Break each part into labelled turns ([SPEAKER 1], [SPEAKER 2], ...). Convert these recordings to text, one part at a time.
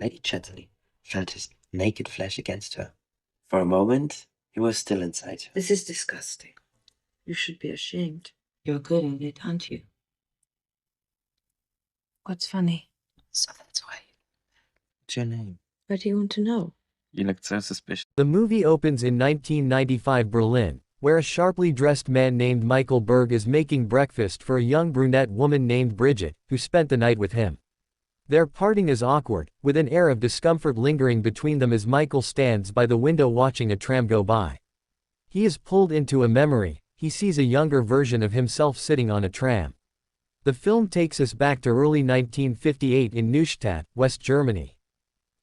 [SPEAKER 1] Lady Chatterley felt his naked flesh against her. For a moment, he was still inside her.
[SPEAKER 2] This is disgusting. You should be ashamed. You're good at it, aren't you? What's funny?
[SPEAKER 1] So that's why. What's your name?
[SPEAKER 2] What do you want to know?
[SPEAKER 1] You look so suspicious.
[SPEAKER 3] The movie opens in 1995 Berlin, where a sharply dressed man named Michael Berg is making breakfast for a young brunette woman named Bridget, who spent the night with him. Their parting is awkward, with an air of discomfort lingering between them as Michael stands by the window watching a tram go by. He is pulled into a memory. He sees a younger version of himself sitting on a tram. The film takes us back to early 1958 in Neustadt, West Germany.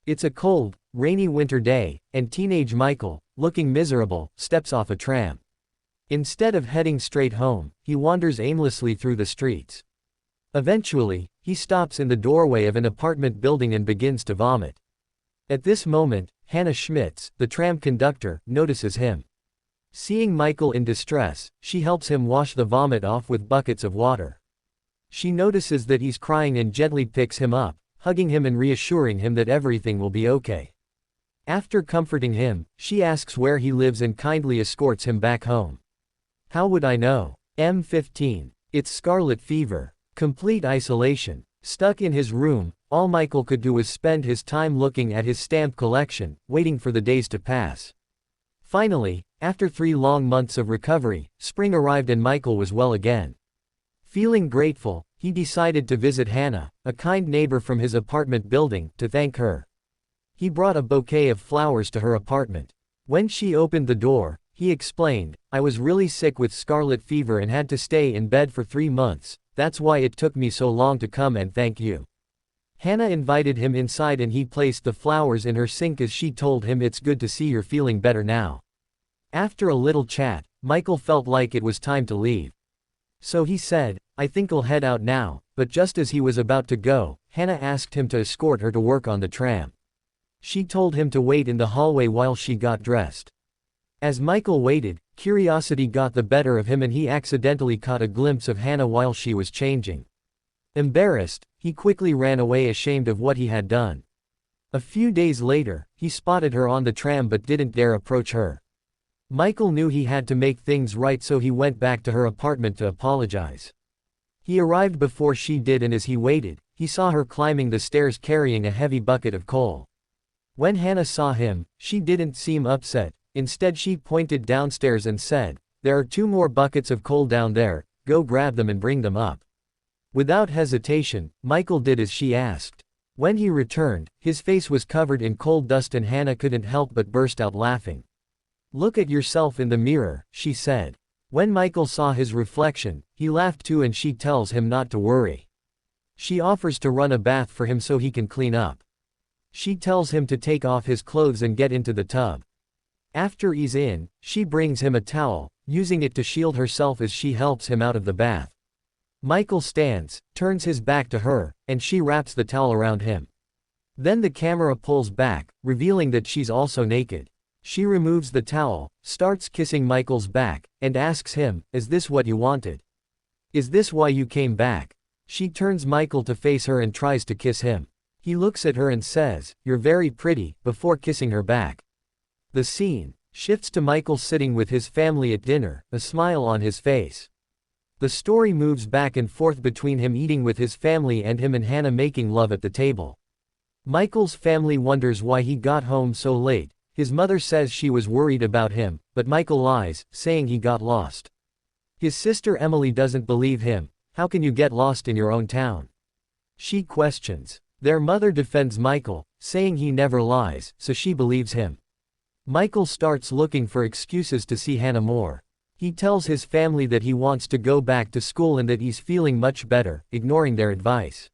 [SPEAKER 3] It's a cold, rainy winter day, and teenage Michael, looking miserable, steps off a tram. Instead of heading straight home, he wanders aimlessly through the streets. Eventually, he stops in the doorway of an apartment building and begins to vomit. At this moment, Hanna Schmitz, the tram conductor, notices him. Seeing Michael in distress, she helps him wash the vomit off with buckets of water. She notices that he's crying and gently picks him up, hugging him and reassuring him that everything will be okay. After comforting him, she asks where he lives and kindly escorts him back home. How would I know? M15. It's scarlet fever. Complete isolation. Stuck in his room, all Michael could do was spend his time looking at his stamp collection, waiting for the days to pass. Finally, after 3 long months of recovery, spring arrived and Michael was well again. Feeling grateful, he decided to visit Hanna, a kind neighbor from his apartment building, to thank her. He brought a bouquet of flowers to her apartment. When she opened the door, he explained, "I was really sick with scarlet fever and had to stay in bed for 3 months, that's why it took me so long to come and thank you." Hanna invited him inside and he placed the flowers in her sink as she told him, "It's good to see you're feeling better now." After a little chat, Michael felt like it was time to leave. So he said, "I think I'll head out now," but just as he was about to go, Hanna asked him to escort her to work on the tram. She told him to wait in the hallway while she got dressed. As Michael waited, curiosity got the better of him and he accidentally caught a glimpse of Hanna while she was changing. Embarrassed, he quickly ran away ashamed of what he had done. A few days later, he spotted her on the tram but didn't dare approach her. Michael knew he had to make things right, so he went back to her apartment to apologize. He arrived before she did and as he waited, he saw her climbing the stairs carrying a heavy bucket of coal. When Hanna saw him, she didn't seem upset. Instead she pointed downstairs and said, "There are 2 more buckets of coal down there, go grab them and bring them up." Without hesitation, Michael did as she asked. When he returned, his face was covered in coal dust and Hanna couldn't help but burst out laughing. "Look at yourself in the mirror," she said. When Michael saw his reflection, he laughed too and she tells him not to worry. She offers to run a bath for him so he can clean up. She tells him to take off his clothes and get into the tub. After he's in, she brings him a towel, using it to shield herself as she helps him out of the bath. Michael stands, turns his back to her, and she wraps the towel around him. Then the camera pulls back, revealing that she's also naked. She removes the towel, starts kissing Michael's back, and asks him, "Is this what you wanted? Is this why you came back?" She turns Michael to face her and tries to kiss him. He looks at her and says, "You're very pretty," before kissing her back. The scene shifts to Michael sitting with his family at dinner, a smile on his face. The story moves back and forth between him eating with his family and him and Hanna making love at the table. Michael's family wonders why he got home so late. His mother says she was worried about him, but Michael lies, saying he got lost. His sister Emily doesn't believe him. "How can you get lost in your own town?" She questions. Their mother defends Michael, saying he never lies, so she believes him. Michael starts looking for excuses to see Hanna more. He tells his family that he wants to go back to school and that he's feeling much better, ignoring their advice.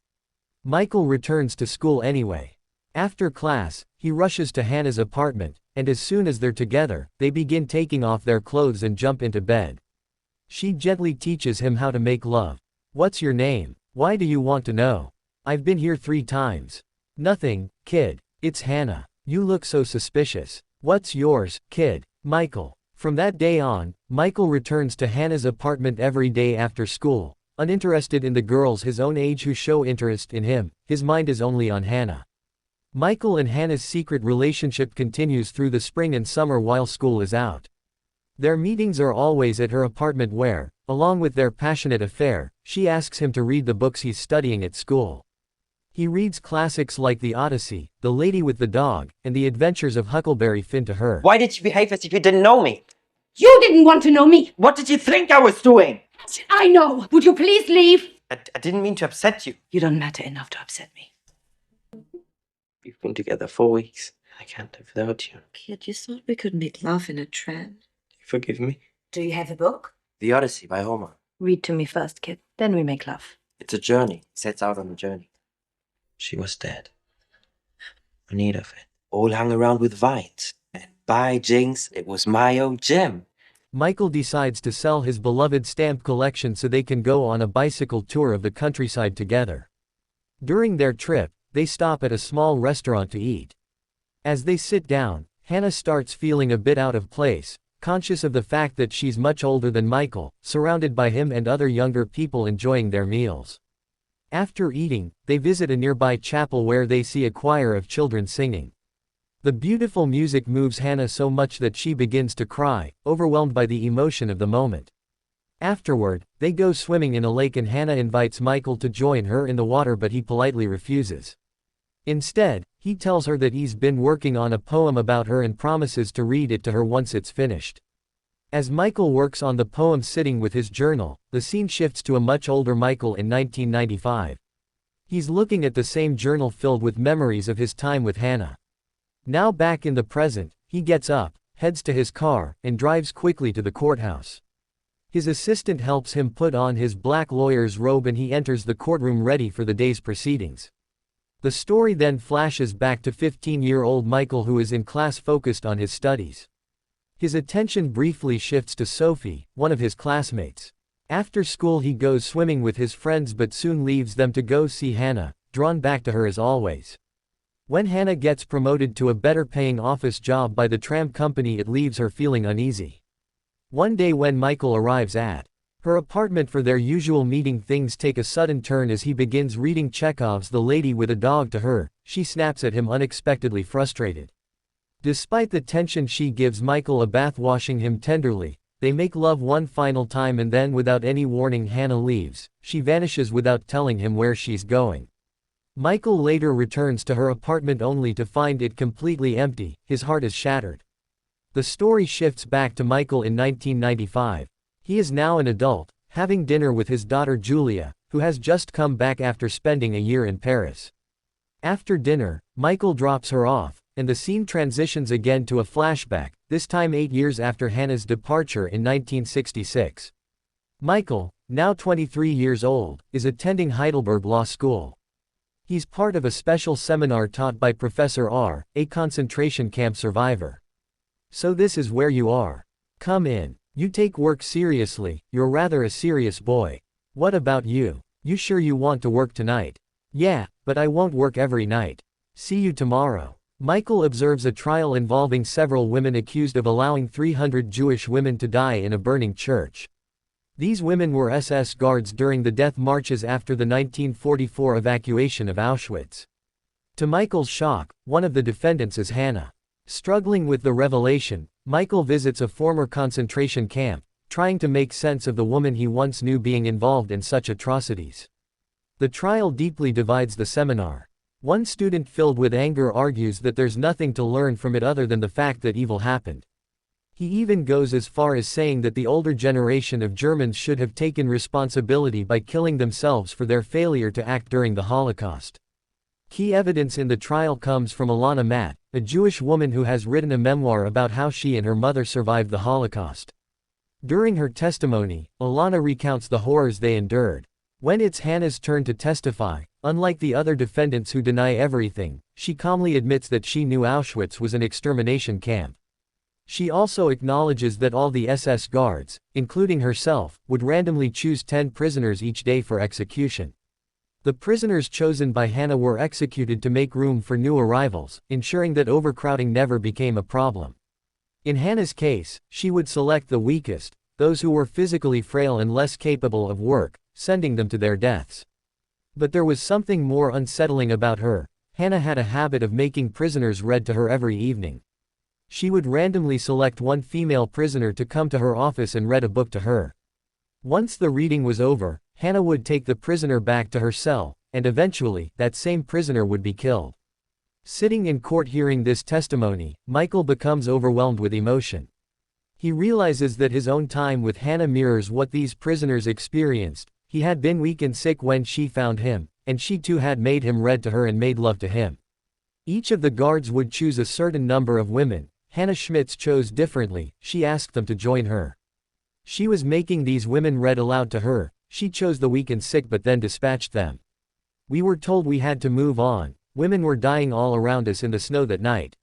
[SPEAKER 3] Michael returns to school anyway. After class, he rushes to Hanna's apartment, and as soon as they're together, they begin taking off their clothes and jump into bed. She gently teaches him how to make love. "What's your name? Why do you want to know? I've been here 3 times. "Nothing, kid. It's Hanna. You look so suspicious. What's yours, kid?" "Michael." From that day on, Michael returns to Hanna's apartment every day after school, uninterested in the girls his own age who show interest in him. His mind is only on Hanna. Michael and Hanna's secret relationship continues through the spring and summer while school is out. Their meetings are always at her apartment where, along with their passionate affair, she asks him to read the books he's studying at school. He reads classics like The Odyssey, The Lady with the Dog, and The Adventures of Huckleberry Finn to her.
[SPEAKER 1] Why did you behave as if you didn't know me?
[SPEAKER 2] You didn't want to know me.
[SPEAKER 1] What did you think I was doing?
[SPEAKER 2] I know. Would you please leave?
[SPEAKER 1] I didn't mean to upset you.
[SPEAKER 2] You don't matter enough to upset me.
[SPEAKER 1] We've been together 4 weeks. I can't live without you.
[SPEAKER 2] Kid, you thought we could make love in a tram?
[SPEAKER 1] You forgive me?
[SPEAKER 2] Do you have a book?
[SPEAKER 1] The Odyssey by Homer.
[SPEAKER 2] Read to me first, kid. Then we make love.
[SPEAKER 1] It's a journey. He sets out on a journey. She was dead. No need of it. All hung around with vines. And by jinx, it was my old gem.
[SPEAKER 3] Michael decides to sell his beloved stamp collection so they can go on a bicycle tour of the countryside together. During their trip, they stop at a small restaurant to eat. As they sit down, Hanna starts feeling a bit out of place, conscious of the fact that she's much older than Michael, surrounded by him and other younger people enjoying their meals. After eating, they visit a nearby chapel where they see a choir of children singing. The beautiful music moves Hanna so much that she begins to cry, overwhelmed by the emotion of the moment. Afterward, they go swimming in a lake and Hanna invites Michael to join her in the water, but he politely refuses. Instead, he tells her that he's been working on a poem about her and promises to read it to her once it's finished. As Michael works on the poem sitting with his journal, the scene shifts to a much older Michael in 1995. He's looking at the same journal filled with memories of his time with Hanna. Now back in the present, he gets up, heads to his car, and drives quickly to the courthouse. His assistant helps him put on his black lawyer's robe and he enters the courtroom ready for the day's proceedings. The story then flashes back to 15-year-old Michael, who is in class focused on his studies. His attention briefly shifts to Sophie, one of his classmates. After school he goes swimming with his friends but soon leaves them to go see Hanna, drawn back to her as always. When Hanna gets promoted to a better-paying office job by the tram company, it leaves her feeling uneasy. One day when Michael arrives at her apartment for their usual meeting, things take a sudden turn as he begins reading Chekhov's The Lady with a Dog to her. She snaps at him, unexpectedly frustrated. Despite the tension, she gives Michael a bath, washing him tenderly. They make love one final time and then, without any warning, Hanna leaves. She vanishes without telling him where she's going. Michael later returns to her apartment only to find it completely empty. His heart is shattered. The story shifts back to Michael in 1995. He is now an adult, having dinner with his daughter Julia, who has just come back after spending a year in Paris. After dinner, Michael drops her off, and the scene transitions again to a flashback, this time 8 years after Hanna's departure in 1966. Michael, now 23 years old, is attending Heidelberg Law School. He's part of a special seminar taught by Professor R., a concentration camp survivor. "So this is where you are. Come in. You take work seriously, you're rather a serious boy. What about you? You sure you want to work tonight?" "Yeah, but I won't work every night. See you tomorrow." Michael observes a trial involving several women accused of allowing 300 Jewish women to die in a burning church. These women were SS guards during the death marches after the 1944 evacuation of Auschwitz. To Michael's shock, one of the defendants is Hanna. Struggling with the revelation, Michael visits a former concentration camp, trying to make sense of the woman he once knew being involved in such atrocities. The trial deeply divides the seminar. One student filled with anger argues that there's nothing to learn from it other than the fact that evil happened. He even goes as far as saying that the older generation of Germans should have taken responsibility by killing themselves for their failure to act during the Holocaust. Key evidence in the trial comes from Alana Matt, a Jewish woman who has written a memoir about how she and her mother survived the Holocaust. During her testimony, Alana recounts the horrors they endured. When it's Hanna's turn to testify, unlike the other defendants who deny everything, she calmly admits that she knew Auschwitz was an extermination camp. She also acknowledges that all the SS guards, including herself, would randomly choose 10 prisoners each day for execution. The prisoners chosen by Hanna were executed to make room for new arrivals, ensuring that overcrowding never became a problem. In Hanna's case, she would select the weakest, those who were physically frail and less capable of work, sending them to their deaths. But there was something more unsettling about her. Hanna had a habit of making prisoners read to her every evening. She would randomly select one female prisoner to come to her office and read a book to her. Once the reading was over, Hanna would take the prisoner back to her cell, and eventually, that same prisoner would be killed. Sitting in court hearing this testimony, Michael becomes overwhelmed with emotion. He realizes that his own time with Hanna mirrors what these prisoners experienced. He had been weak and sick when she found him, and she too had made him read to her and made love to him. Each of the guards would choose a certain number of women. Hanna Schmitz chose differently. She asked them to join her. She was making these women read aloud to her. She chose the weak and sick but then dispatched them. We were told we had to move on. Women were dying all around us in the snow that night.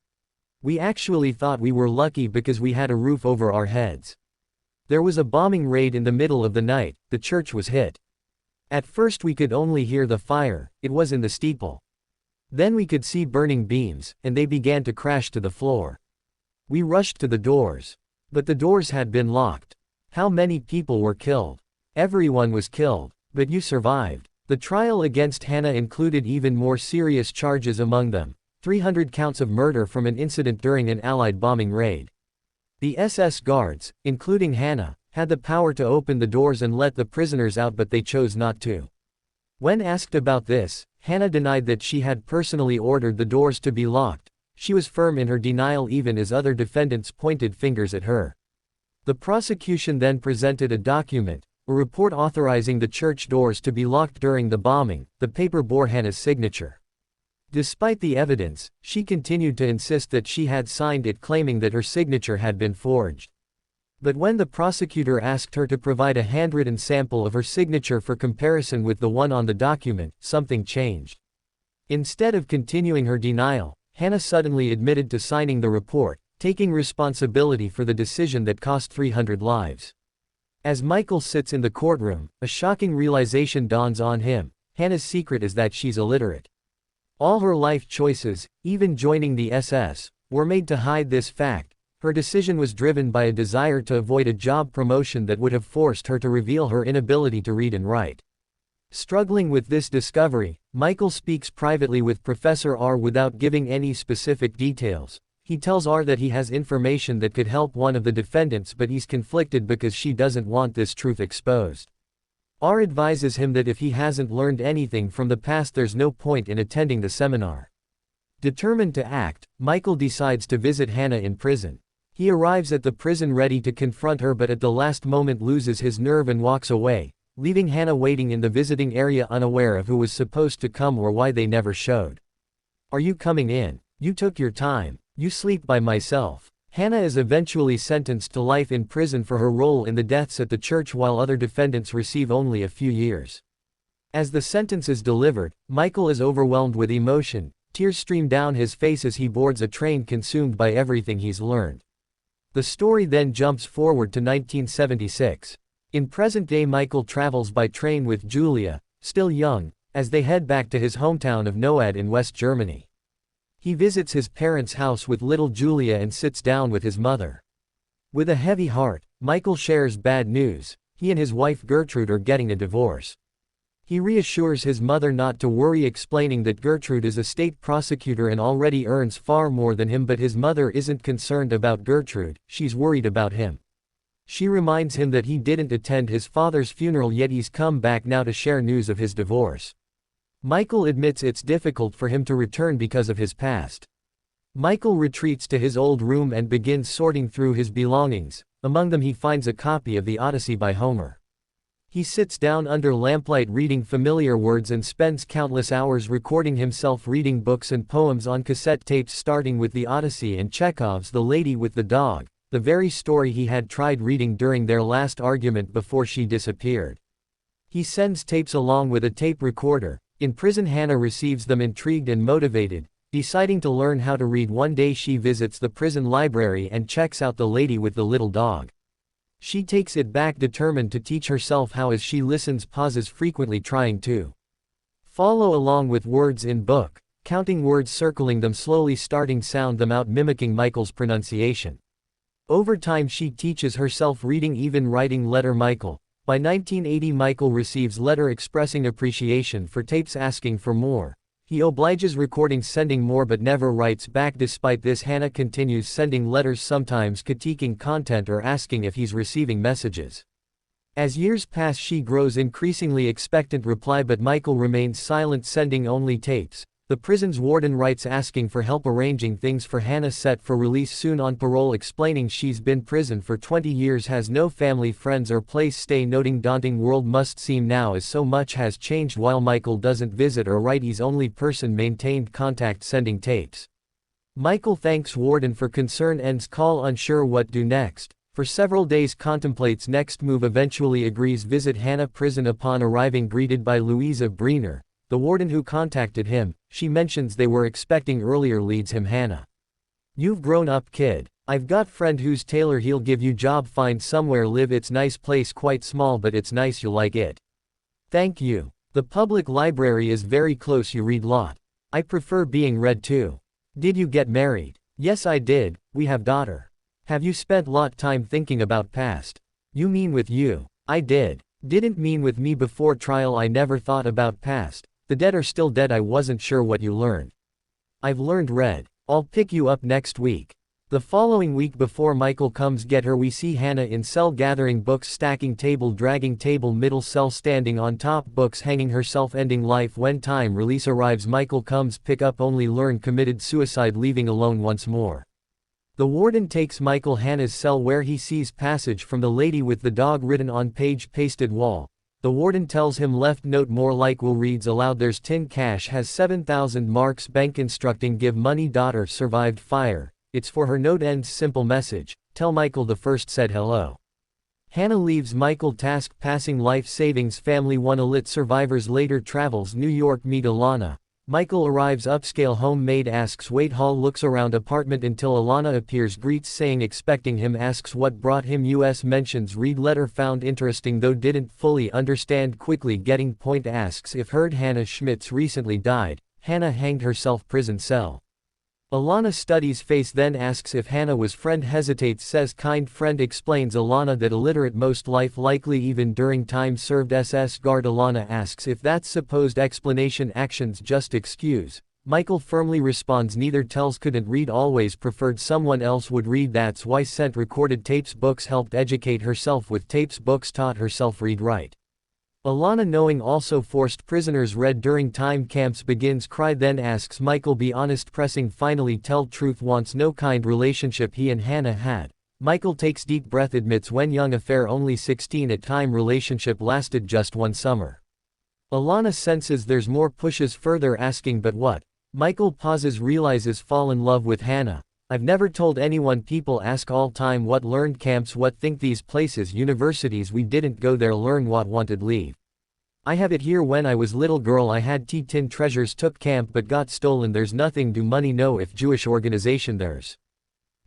[SPEAKER 3] We actually thought we were lucky because we had a roof over our heads. There was a bombing raid in the middle of the night. The church was hit. At first we could only hear the fire. It was in the steeple. Then we could see burning beams, and they began to crash to the floor. We rushed to the doors. But the doors had been locked. How many people were killed? Everyone was killed. But you survived. The trial against Hanna included even more serious charges among them. 300 counts of murder from an incident during an Allied bombing raid. The SS guards, including Hanna, had the power to open the doors and let the prisoners out, but they chose not to. When asked about this, Hanna denied that she had personally ordered the doors to be locked. She was firm in her denial even as other defendants pointed fingers at her. The prosecution then presented a document, a report authorizing the church doors to be locked during the bombing. The paper bore Hanna's signature. Despite the evidence, she continued to insist that she had signed it, claiming that her signature had been forged. But when the prosecutor asked her to provide a handwritten sample of her signature for comparison with the one on the document, something changed. Instead of continuing her denial, Hanna suddenly admitted to signing the report, taking responsibility for the decision that cost 300 lives. As Michael sits in the courtroom, a shocking realization dawns on him. Hanna's secret is that she's illiterate. All her life choices, even joining the SS, were made to hide this fact. Her decision was driven by a desire to avoid a job promotion that would have forced her to reveal her inability to read and write. Struggling with this discovery, Michael speaks privately with Professor R without giving any specific details. He tells R that he has information that could help one of the defendants, but he's conflicted because she doesn't want this truth exposed. R advises him that if he hasn't learned anything from the past, there's no point in attending the seminar. Determined to act, Michael decides to visit Hanna in prison. He arrives at the prison ready to confront her, but at the last moment loses his nerve and walks away, leaving Hanna waiting in the visiting area unaware of who was supposed to come or why they never showed. "Are you coming in? You took your time. You sleep by myself." Hanna is eventually sentenced to life in prison for her role in the deaths at the church, while other defendants receive only a few years. As the sentence is delivered, Michael is overwhelmed with emotion. Tears stream down his face as he boards a train, consumed by everything he's learned. The story then jumps forward to 1976. In present-day Michael travels by train with Julia, still young, as they head back to his hometown of Noad in West Germany. He visits his parents' house with little Julia and sits down with his mother. With a heavy heart, Michael shares bad news. He and his wife Gertrude are getting a divorce. He reassures his mother not to worry, explaining that Gertrude is a state prosecutor and already earns far more than him, but his mother isn't concerned about Gertrude, she's worried about him. She reminds him that he didn't attend his father's funeral, yet he's come back now to share news of his divorce. Michael admits it's difficult for him to return because of his past. Michael retreats to his old room and begins sorting through his belongings. Among them he finds a copy of the Odyssey by Homer. He sits down under lamplight reading familiar words and spends countless hours recording himself reading books and poems on cassette tapes, starting with the Odyssey and Chekhov's The Lady with the Dog, the very story he had tried reading during their last argument before she disappeared. He sends tapes along with a tape recorder. In prison, Hanna receives them intrigued and motivated. Deciding to learn how to read, one day she visits the prison library and checks out The Lady with the Little Dog. She takes it back, determined to teach herself how, as she listens, pauses frequently, trying to follow along with words in book, counting words, circling them slowly, starting sound them out, mimicking Michael's pronunciation. Over time she teaches herself reading, even writing letter Michael. By 1980 Michael receives letter expressing appreciation for tapes, asking for more. He obliges recording sending more but never writes back. Despite this, Hanna continues sending letters, sometimes critiquing content or asking if he's receiving messages. As years pass, she grows increasingly expectant reply, but Michael remains silent, sending only tapes. The prison's warden writes asking for help arranging things for Hanna, set for release soon on parole, explaining she's been prison for 20 years, has no family, friends or place stay, noting daunting world must seem now as so much has changed. While Michael doesn't visit or write, he's only person maintained contact, sending tapes. Michael thanks warden for concern, ends call unsure what do next. For several days contemplates next move, eventually agrees visit Hanna prison. Upon arriving, greeted by Louisa Breener, the warden who contacted him. She mentions they were expecting earlier, leads him Hanna. "You've grown up, kid. I've got friend who's tailor, he'll give you job, find somewhere live, it's nice place, quite small but it's nice, you'll like it. Thank you. The public library is very close, you read lot. I prefer being read too. Did you get married?" "Yes I did, we have daughter." "Have you spent lot time thinking about past?" "You mean with you?" "I did. Didn't mean with me before trial, I never thought about past. The dead are still dead, I wasn't sure what you learned." "I've learned red. I'll pick you up next week." The following week, before Michael comes get her, we see Hanna in cell gathering books, stacking table, dragging table, middle cell, standing on top, books, hanging herself, ending life. When time release arrives, Michael comes pick up, only learn committed suicide, leaving alone once more. The warden takes Michael Hanna's cell, where he sees passage from the lady with the dog written on page pasted wall. The warden tells him left note more like will, reads aloud, "There's tin cash, has 7,000 marks, bank instructing give money, daughter survived fire, it's for her, note ends simple message, tell Michael the first said hello." Hanna leaves Michael task passing life savings, family one elite survivors, later travels New York, meet Alana. Michael arrives upscale homemade, asks wait hall, looks around apartment until Alana appears, greets saying expecting him, asks what brought him, US mentions read letter found interesting though didn't fully understand, quickly getting point, asks if heard Hanna Schmitz recently died. Hanna hanged herself, prison cell. Alana studies face, then asks if Hanna was friend, hesitates, says kind friend, explains Alana that illiterate, most life likely even during time served SS guard. Alana asks if that's supposed explanation, actions just excuse. Michael firmly responds neither, tells couldn't read, always preferred someone else would read, that's why sent recorded tapes, books, helped educate herself with tapes, books, taught herself read write. Alana, knowing also forced prisoners read during time camps, begins cry, then asks Michael be honest, pressing finally tell truth, wants no kind relationship he and Hanna had. Michael takes deep breath, admits when young, affair only 16 at time, relationship lasted just one summer. Alana senses there's more, pushes further, asking but what? Michael pauses, realizes fall in love with Hanna. I've never told anyone, people ask all time what learned camps, what think these places, universities, we didn't go there, learn what wanted leave. I have it here, when I was little girl I had tin treasures, took camp but got stolen, there's nothing, do money know if Jewish organization, there's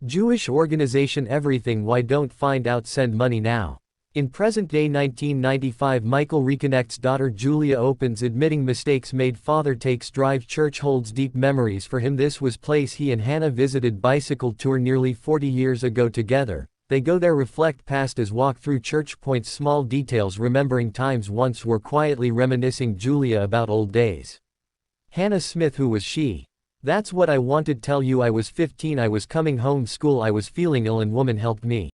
[SPEAKER 3] Jewish organization everything, why don't find out, send money now. In present day 1995, Michael reconnects, daughter Julia opens, admitting mistakes made, father takes drive, church holds deep memories for him, this was place he and Hanna visited, bicycle tour nearly 40 years ago together, they go there, reflect past as walk through church, points small details, remembering times once were, quietly reminiscing Julia about old days. Hanna Smith, who was she? That's what I wanted tell you, I was 15, I was coming home school, I was feeling ill and woman helped me.